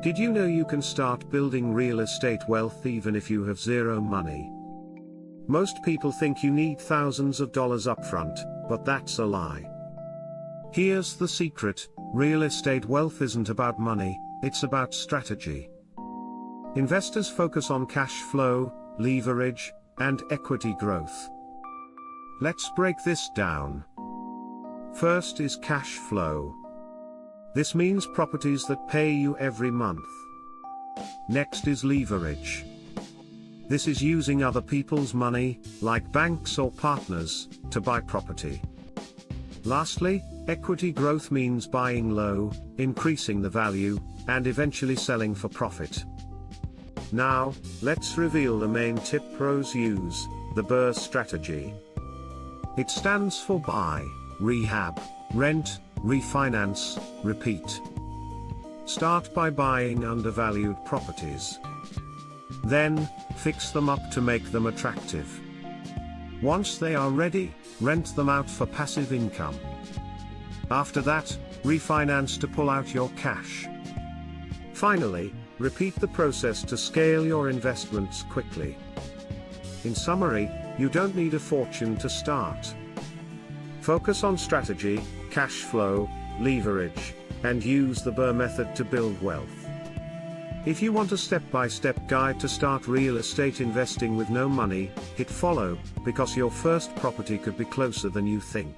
Did you know you can start building real estate wealth even if you have zero money? Most people think you need thousands of dollars upfront, but that's a lie. Here's the secret: real estate wealth isn't about money, it's about strategy. Investors focus on cash flow, leverage, and equity growth. Let's break this down. First is cash flow. This means properties that pay you every month. Next is leverage. This is using other people's money, like banks or partners, to buy property. Lastly, equity growth means buying low, increasing the value, and eventually selling for profit. Now, let's reveal the main tip pros use: the BRRRR strategy. It stands for buy, rehab, rent, refinance, repeat. Start by buying undervalued properties. Then, fix them up to make them attractive. Once they are ready, rent them out for passive income. After that, refinance to pull out your cash. Finally, repeat the process to scale your investments quickly. In summary, you don't need a fortune to start. Focus on strategy, cash flow, leverage, and use the BRRRR method to build wealth. If you want a step-by-step guide to start real estate investing with no money, hit follow, because your first property could be closer than you think.